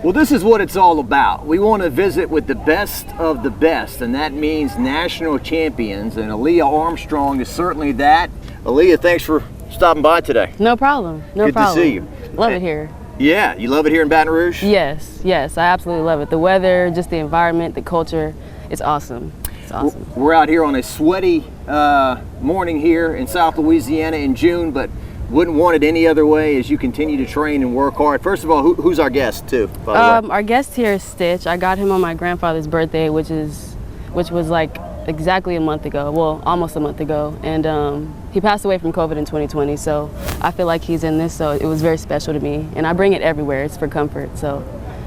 Well, this is what it's all about. We want to visit with the best of the best, and that means national champions, and Alia Armstrong is certainly that. Alia, thanks for stopping by today. No problem. No problem. Good to see you. Love it here. Yeah, you love it here in Baton Rouge? Yes, I absolutely love it. The weather, just the environment, the culture, it's awesome. It's awesome. We're out here on a sweaty morning here in South Louisiana in June, but wouldn't want it any other way as you continue to train and work hard. First of all, who's our guest too, by the way? Our guest here is Stitch. I got him on my grandfather's birthday, which was like exactly a month ago, well, almost a month ago. And he passed away from COVID in 2020, so I feel like he's in this, so it was very special to me. And I bring it everywhere, it's for comfort, so.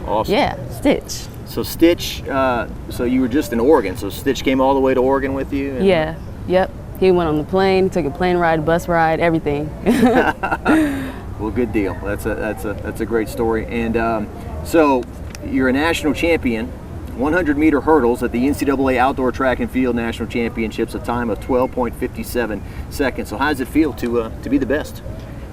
Awesome. Yeah, Stitch. So Stitch, so you were just in Oregon, so Stitch came all the way to Oregon with you? Yeah, yep. He went on the plane, took a plane ride, bus ride, everything. Well, good deal. That's a great story. And so you're a national champion, 100-meter hurdles at the NCAA Outdoor Track and Field National Championships, a time of 12.57 seconds. So how does it feel to be the best?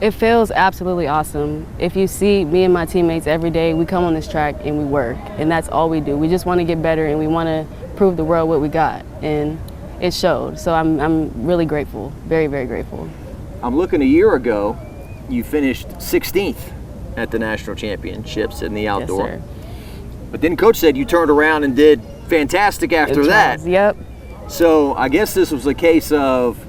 It feels absolutely awesome. If you see me and my teammates every day, we come on this track and we work, and that's all we do. We just want to get better, and we want to prove the world what we got. And it showed, so I'm really grateful, very, very grateful. I'm looking a year ago, you finished 16th at the national championships in the outdoor. Yes, sir. But then Coach said you turned around and did fantastic after that. Yep. So I guess this was a case of,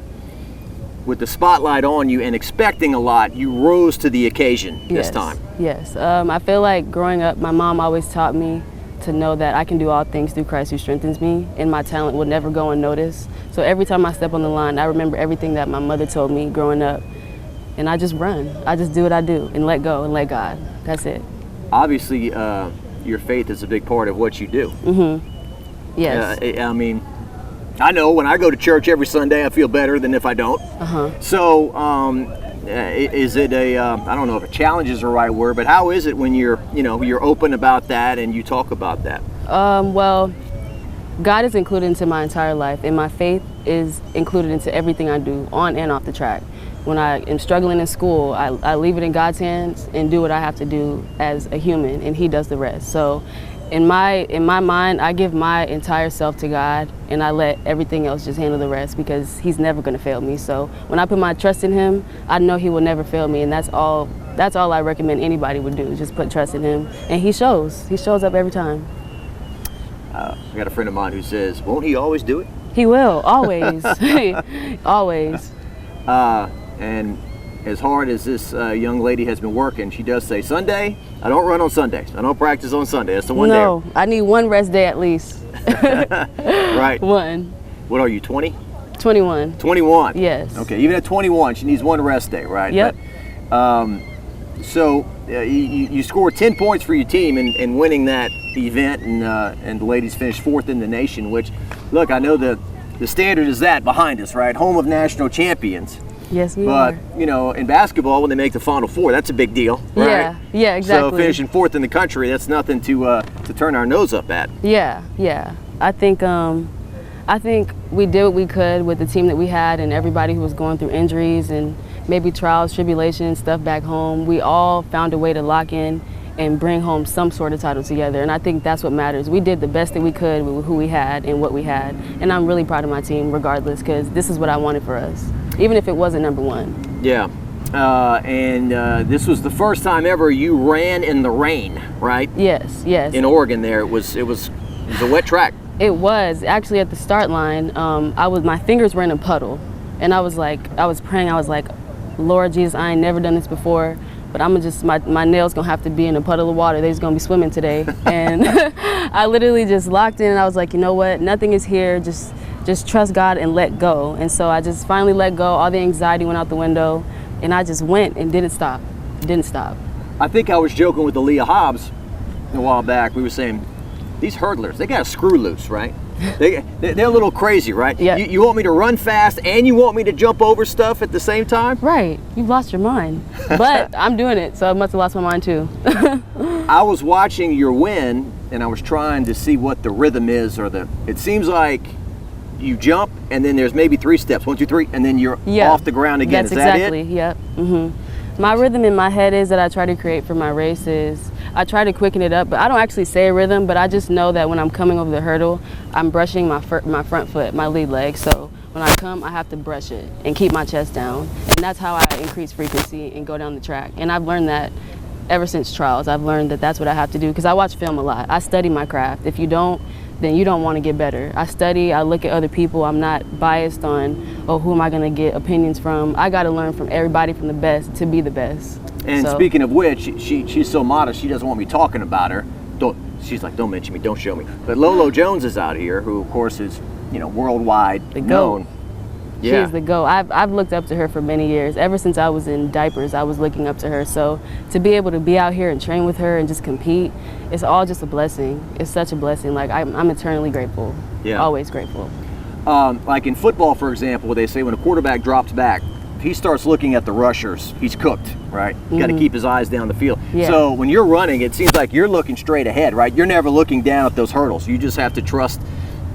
with the spotlight on you and expecting a lot, you rose to the occasion this time. Yes, I feel like growing up, my mom always taught me to know that I can do all things through Christ who strengthens me, and my talent will never go unnoticed. So every time I step on the line, I remember everything that my mother told me growing up, and I just run. I just do what I do and let go and let God. That's it. Obviously, your faith is a big part of what you do. Mm-hmm. Yes. I mean, I know when I go to church every Sunday, I feel better than if I don't. So is it I don't know if a challenge is the right word, but how is it when you're open about that and you talk about that? Well, God is included into my entire life, and my faith is included into everything I do on and off the track. When I am struggling in school, I leave it in God's hands and do what I have to do as a human, and He does the rest. So in my mind, I give my entire self to God, and I let everything else just handle the rest, because He's never going to fail me. So when I put my trust in Him, I know He will never fail me, and that's all I recommend anybody would do, just put trust in Him. And He shows up every time. I got a friend of mine who says, won't He always do it? He will, always. Always. And as hard as this young lady has been working, she does say, Sunday, I don't run on Sundays. I don't practice on Sunday. That's the one day. No, I need one rest day at least. Right. One. What are you, 20? 21. 21? Yes. Okay, even at 21, she needs one rest day, right? Yep. But, so you scored 10 points for your team in winning that event, and the ladies finished 4th in the nation, which, look, I know the standard is that behind us, right? Home of national champions. Yes, we are. But, in basketball, when they make the Final Four, that's a big deal, right? Yeah, exactly. So finishing 4th in the country, that's nothing to turn our nose up at. Yeah. I think we did what we could with the team that we had, and everybody who was going through injuries and maybe trials, tribulations, stuff back home. We all found a way to lock in and bring home some sort of title together, and I think that's what matters. We did the best that we could with who we had and what we had, and I'm really proud of my team regardless, because this is what I wanted for us, even if it wasn't number one. Yeah, and this was the first time ever you ran in the rain, right? Yes. In Oregon there, it was a wet track. It was. Actually, at the start line, my fingers were in a puddle, and I was praying, I was like, Lord Jesus, I ain't never done this before, but I'm just, my nails gonna have to be in a puddle of water. They're just gonna be swimming today. And I literally just locked in, and I was like, you know what, nothing is here, just trust God and let go. And so I just finally let go, all the anxiety went out the window, and I just went and didn't stop. I think I was joking with Aaliyah Hobbs a while back. We were saying, these hurdlers, they got a screw loose, right? They're a little crazy, right? Yeah. You want me to run fast and you want me to jump over stuff at the same time? Right. You've lost your mind. But I'm doing it, so I must have lost my mind too. I was watching your win, and I was trying to see what the rhythm is, it seems like you jump and then there's maybe 3 steps, 1, 2, 3, and then you're off the ground again. That's is that exactly, it? Yep. Mm-hmm. My rhythm in my head is that I try to create for my races. I try to quicken it up, but I don't actually say a rhythm, but I just know that when I'm coming over the hurdle, I'm brushing my front foot, my lead leg. So when I come, I have to brush it and keep my chest down. And that's how I increase frequency and go down the track. And I've learned that ever since trials. I've learned that that's what I have to do because I watch film a lot. I study my craft. If you don't, then you don't want to get better. I study, I look at other people. I'm not biased on, oh, who am I going to get opinions from? I got to learn from everybody from the best to be the best. And so, speaking of which, she's so modest, she doesn't want me talking about her. She's like, don't mention me, don't show me. But Lolo Jones is out here, who of course is, worldwide known. Yeah. She's the GOAT. I've looked up to her for many years. Ever since I was in diapers, I was looking up to her. So to be able to be out here and train with her and just compete, it's all just a blessing. It's such a blessing. Like, I'm eternally grateful. Yeah. Always grateful. Like in football, for example, they say when a quarterback drops back, if he starts looking at the rushers, he's cooked, right? You got to keep his eyes down the field. Yeah. So when you're running, it seems like you're looking straight ahead, right? You're never looking down at those hurdles. You just have to trust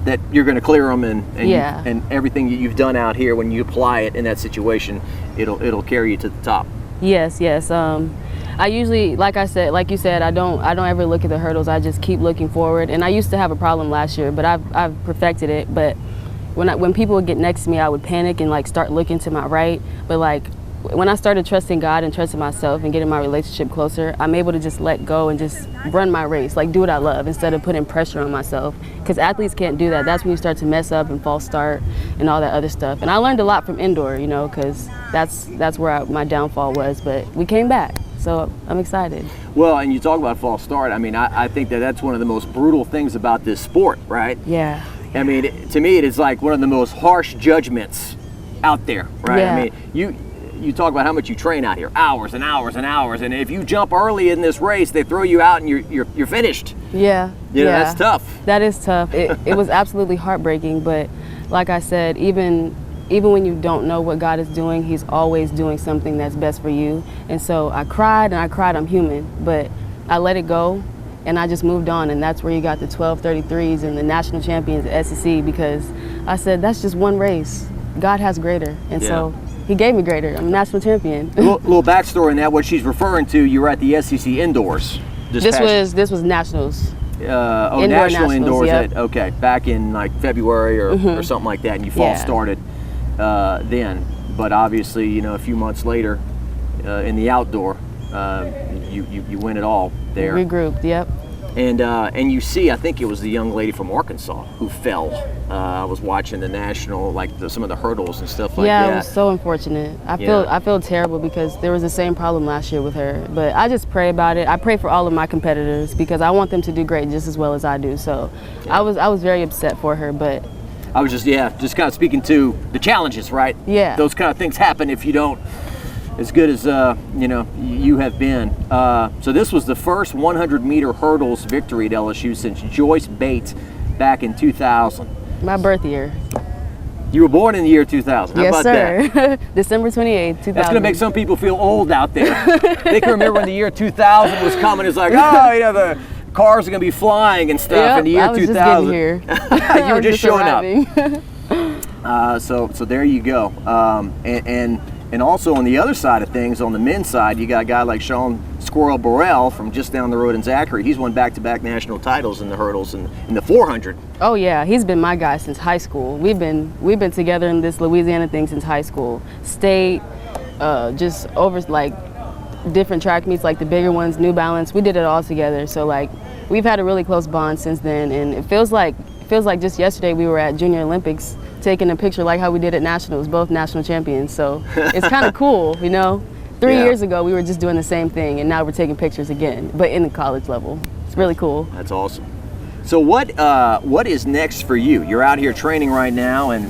that you're going to clear them, and everything you've done out here, when you apply it in that situation, it'll carry you to the top. Yes. I usually, like you said, I don't ever look at the hurdles. I just keep looking forward. And I used to have a problem last year, but I've perfected it. But when people would get next to me, I would panic and like start looking to my right. But like when I started trusting God and trusting myself and getting my relationship closer, I'm able to just let go and just run my race, like do what I love instead of putting pressure on myself. Because athletes can't do that. That's when you start to mess up and false start and all that other stuff. And I learned a lot from indoor, because that's where my downfall was. But we came back, so I'm excited. Well, and you talk about false start. I mean, I think that's one of the most brutal things about this sport, right? Yeah. I mean, to me, it is like one of the most harsh judgments out there, right? Yeah. I mean, you talk about how much you train out here, hours and hours and hours, and if you jump early in this race, they throw you out and you're finished. Yeah. That's tough. That is tough. It was absolutely heartbreaking, but like I said, even when you don't know what God is doing, He's always doing something that's best for you. And so I cried. I'm human, but I let it go. And I just moved on, and that's where you got the 12:33s and the national champions at SEC, because I said, that's just one race. God has greater. And so He gave me greater. I'm a national champion. little backstory on that, what she's referring to, you were at the SEC indoors. This was nationals. National indoors. Yep. Okay, back in like February or something like that, and you false started then. But obviously, a few months later in the outdoor, you win it all there. Regrouped, yep. And you see, I think it was the young lady from Arkansas who fell. I was watching the national, like some of the hurdles and stuff like that. Yeah, it was so unfortunate. I feel terrible because there was the same problem last year with her. But I just pray about it. I pray for all of my competitors because I want them to do great just as well as I do. So I was very upset for her, but I was just kind of speaking to the challenges, right? Yeah. Those kind of things happen if you don't as good as you have been. So this was the first 100-meter hurdles victory at LSU since Joyce Bates back in 2000. My birth year. You were born in the year 2000. How about sir. that? December 28th, 2000. That's going to make some people feel old out there. They can remember when the year 2000 was coming. It's like, the cars are going to be flying and stuff in the year 2000. I was just getting here. You were just showing up. So there you go. And also on the other side of things, on the men's side, you got a guy like Sean Squirrel Burrell from just down the road in Zachary. He's won back-to-back national titles in the hurdles and in the 400. Oh yeah, he's been my guy since high school. We've been together in this Louisiana thing since high school. State, just over like different track meets, like the bigger ones, New Balance. We did it all together. So like we've had a really close bond since then, and it feels like just yesterday we were at Junior Olympics taking a picture like how we did at Nationals, both national champions. So it's kind of cool, 3 years ago we were just doing the same thing, and now we're taking pictures again, but in the college level. It's really cool. That's awesome. So what is next for you? You're out here training right now, and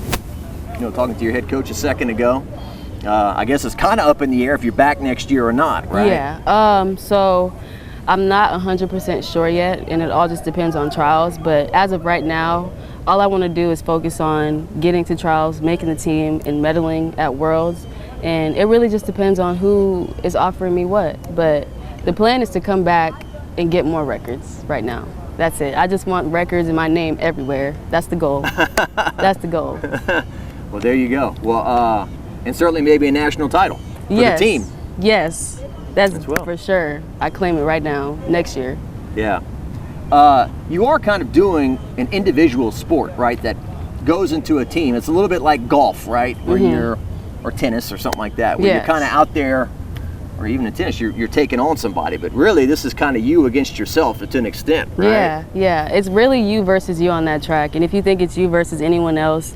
talking to your head coach a second ago. I guess it's kind of up in the air if you're back next year or not, right? Yeah. So I'm not 100% sure yet, and it all just depends on trials. But as of right now, all I want to do is focus on getting to trials, making the team, and medaling at Worlds. And it really just depends on who is offering me what. But the plan is to come back and get more records right now. That's it. I just want records and my name everywhere. That's the goal. That's the goal. Well, there you go. Well, and certainly maybe a national title for the team. Yes. That's as well. for sure. I claim it right now, next year. Yeah. You are kind of doing an individual sport, right, that goes into a team. It's a little bit like golf, right, where you're, or tennis or something like that, where you're kind of out there, or even in tennis, you're taking on somebody. But really, this is kind of you against yourself to an extent, right? Yeah. It's really you versus you on that track. And if you think it's you versus anyone else,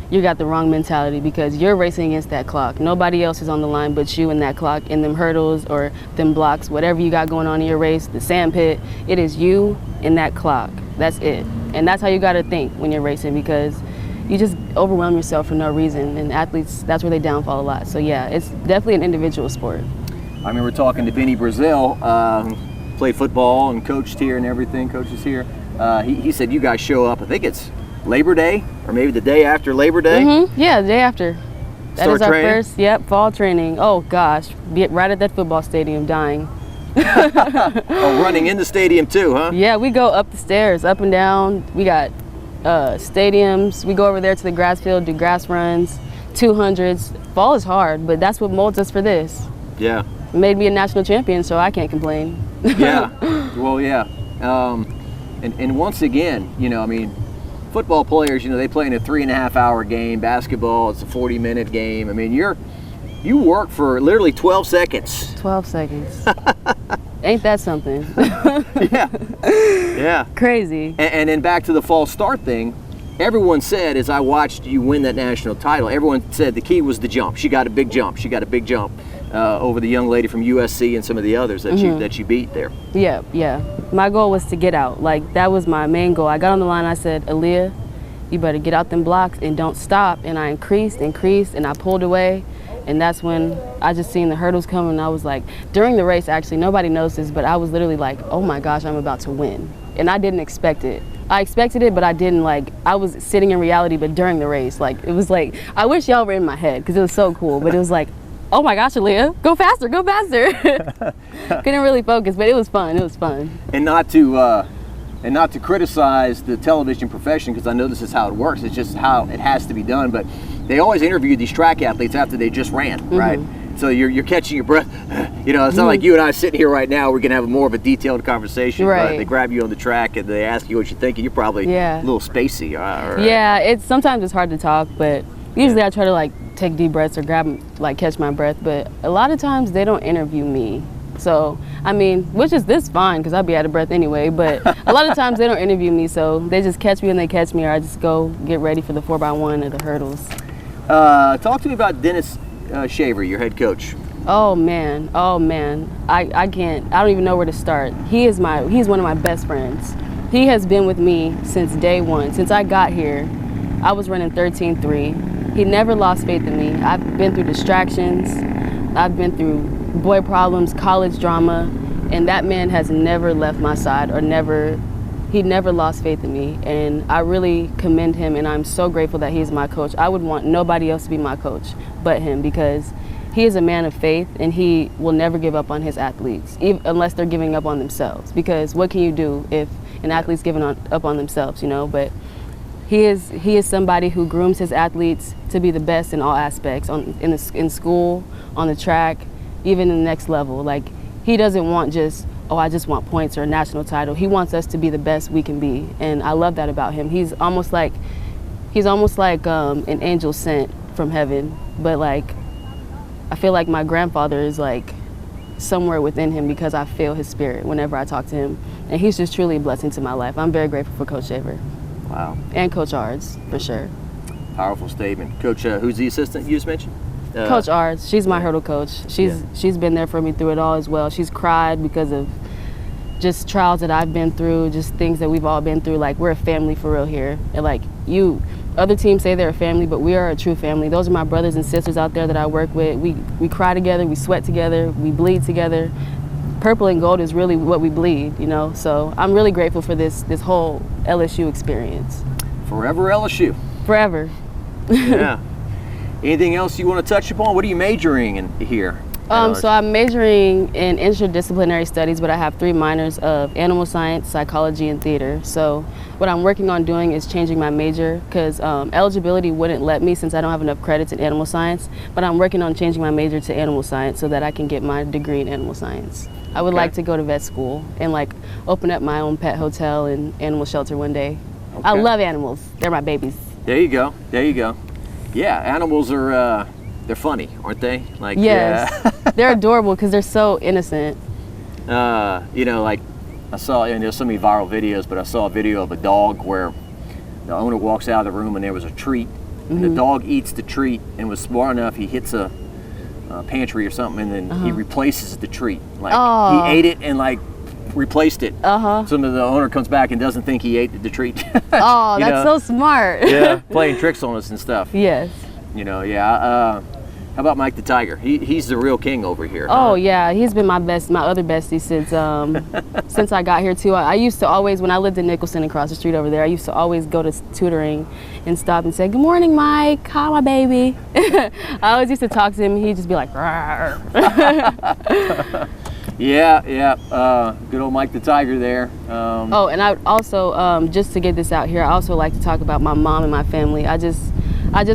you got the wrong mentality, because you're racing against that clock. Nobody else is on the line but you and that clock, in them hurdles or them blocks, whatever you got going on in your race, the sand pit. It is you and that clock. That's it. And that's how you got to think when you're racing, because you just overwhelm yourself for no reason. And athletes, that's where they downfall a lot. So yeah, it's definitely an individual sport. I remember talking to Benny Brazil, played football and coached here and everything, coaches here. He said you guys show up, I think it's Labor Day, or maybe the day after Labor Day? Yeah, the day after. That is our training? first, fall training. Oh gosh, be right at that football stadium dying. Oh, running in the stadium too, huh? Yeah, we go up the stairs, up and down. We got stadiums. We go over there to the grass field, do grass runs, 200s. Fall is hard, but that's what molds us for this. Yeah. It made me a national champion, so I can't complain. Yeah, well, yeah. And once again, you know, I mean, football players, you know, they play in a 3.5-hour game. Basketball, it's a 40-minute game. I mean, you work for literally 12 seconds. 12 seconds. Ain't that something? Yeah. Crazy. And then back to the false start thing, everyone said, as I watched you win that national title, everyone said the key was the jump. She got a big jump. Over the young lady from USC and some of the others that you beat there. Yeah. My goal was to get out. Like, that was my main goal. I got on the line, I said, Aaliyah, you better get out them blocks and don't stop. And I increased, and I pulled away. And that's when I just seen the hurdles come, and I was like, during the race, actually, nobody knows this, but I was literally like, oh my gosh, I'm about to win. And I didn't expect it. I expected it, but I didn't, like, I was sitting in reality, but during the race, like, it was like, I wish y'all were in my head, because it was so cool, but it was like, oh my gosh, Aaliyah, go faster. Couldn't really focus, but it was fun. And not to criticize the television profession, because I know this is how it works. It's just how it has to be done. But they always interview these track athletes after they just ran, right? So you're catching your breath. You know, it's not like you and I sitting here right now. We're gonna have more of a detailed conversation. Right. But they grab you on the track and they ask you what you're thinking. You're probably a little spacey. Yeah, sometimes it's hard to talk, but usually I try to like take deep breaths or catch my breath. But a lot of times they don't interview me. So, I mean, which is this fine, because I'll be out of breath anyway, but a lot of times they don't interview me, so they just catch me when they catch me, or I just go get ready for the 4x1 or the hurdles. Talk to me about Dennis Shaver, your head coach. Oh man, I don't even know where to start. He's one of my best friends. He has been with me since day one. Since I got here, I was running 13.3. He never lost faith in me. I've been through distractions. I've been through boy problems, college drama, and that man has never left my side, he never lost faith in me. And I really commend him, and I'm so grateful that he's my coach. I would want nobody else to be my coach but him, because he is a man of faith, and he will never give up on his athletes, unless they're giving up on themselves. Because what can you do if an athlete's giving up on themselves, you know? But he is somebody who grooms his athletes to be the best in all aspects, in school, on the track, even in the next level. Like, he doesn't want just, I just want points or a national title. He wants us to be the best we can be, and I love that about him. He's almost like an angel sent from heaven, but like, I feel like my grandfather is like somewhere within him, because I feel his spirit whenever I talk to him, and he's just truly a blessing to my life. I'm very grateful for Coach Shaver. Wow. And Coach Ards, for sure. Powerful statement. Coach, who's the assistant you just mentioned? Coach Ards. She's my hurdle coach. She's been there for me through it all as well. She's cried because of just trials that I've been through, just things that we've all been through. Like, we're a family for real here. And like, other teams say they're a family, but we are a true family. Those are my brothers and sisters out there that I work with. We cry together, we sweat together, we bleed together. Purple and gold is really what we bleed, you know? So I'm really grateful for this whole LSU experience. Forever LSU. Forever. Yeah. Anything else you want to touch upon? What are you majoring in here? So I'm majoring in interdisciplinary studies, but I have 3 minors of animal science, psychology, and theater. So what I'm working on doing is changing my major because eligibility wouldn't let me since I don't have enough credits in animal science, but I'm working on changing my major to animal science so that I can get my degree in animal science. I would like to go to vet school and like open up my own pet hotel and animal shelter one day. I love animals. They're my babies. There you go. There you go. Yeah, animals are, they're funny, aren't they? Like, yes, they're adorable because they're so innocent. You know, like I saw, and there's so many viral videos, but I saw a video of a dog where the owner walks out of the room and there was a treat, and the dog eats the treat and was smart enough, he hits a pantry or something, and then he replaces the treat. Like he ate it and like replaced it. So the owner comes back and doesn't think he ate the treat. Oh, that's so smart. Yeah, playing tricks on us and stuff. Yes. You know, yeah. How about Mike the Tiger? He's the real king over here. Oh yeah, he's been my other bestie since since I got here too. I used to always, when I lived in Nicholson across the street over there, I used to always go to tutoring and stop and say, "Good morning, Mike. Hi, my baby." I always used to talk to him. He'd just be like, "Rawr." Yeah. Good old Mike the Tiger there. Oh, and I also, just to get this out here, I also like to talk about my mom and my family. I just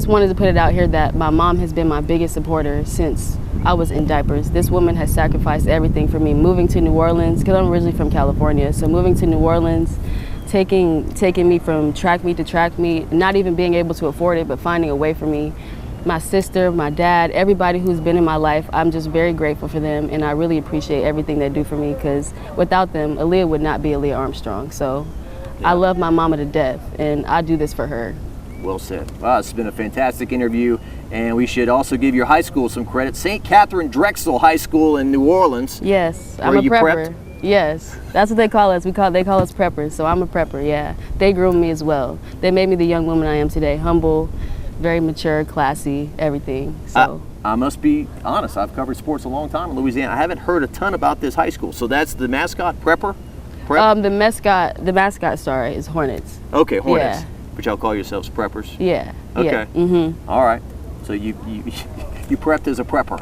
wanted to put it out here that my mom has been my biggest supporter since I was in diapers. This woman has sacrificed everything for me. Moving to New Orleans, because I'm originally from California, so moving to New Orleans, taking me from track meet to track meet, not even being able to afford it, but finding a way for me. My sister, my dad, everybody who's been in my life, I'm just very grateful for them, and I really appreciate everything they do for me, because without them, Alia would not be Alia Armstrong. So I love my mama to death, and I do this for her. Well said. Wow, it's been a fantastic interview, and we should also give your high school some credit. St. Catherine Drexel High School in New Orleans. Yes, I'm a prepper. Prepped? Yes, that's what they call us. They call us preppers, so I'm a prepper, yeah. They groomed me as well. They made me the young woman I am today, humble, very mature, classy, everything. So I must be honest, I've covered sports a long time in Louisiana. I haven't heard a ton about this high school. So that's the mascot, prepper? The mascot, sorry, is Hornets. Okay, Hornets. Yeah. But y'all call yourselves preppers? Yeah. Okay. Yeah. All right. So you prepped as a prepper,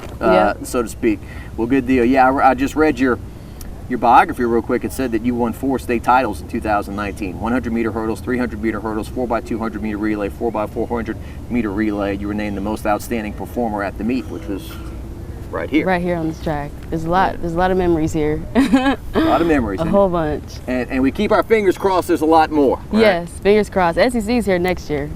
so to speak. Well, good deal. Yeah, I just read your biography real quick. It said that you won 4 state titles in 2019. 100-meter hurdles, 300-meter hurdles, 4x200-meter relay, 4x400-meter relay. You were named the most outstanding performer at the meet, which was right here. Right here on this track. There's a lot of memories here. A lot of memories. A whole bunch. And we keep our fingers crossed there's a lot more. Right? Yes, fingers crossed. SEC's here next year.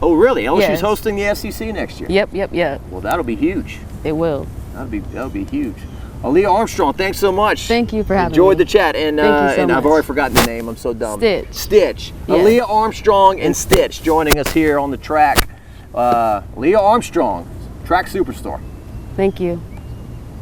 Oh, really? LSU's hosting the SEC next year? Yep. Well, that'll be huge. It will. That'll be huge. Alia Armstrong, thanks so much. Thank you for having me. Enjoyed the chat. And, Thank you so much. I've already forgotten the name. I'm so dumb. Stitch. Yeah. Alia Armstrong and Stitch joining us here on the track. Alia Armstrong, track superstar. Thank you.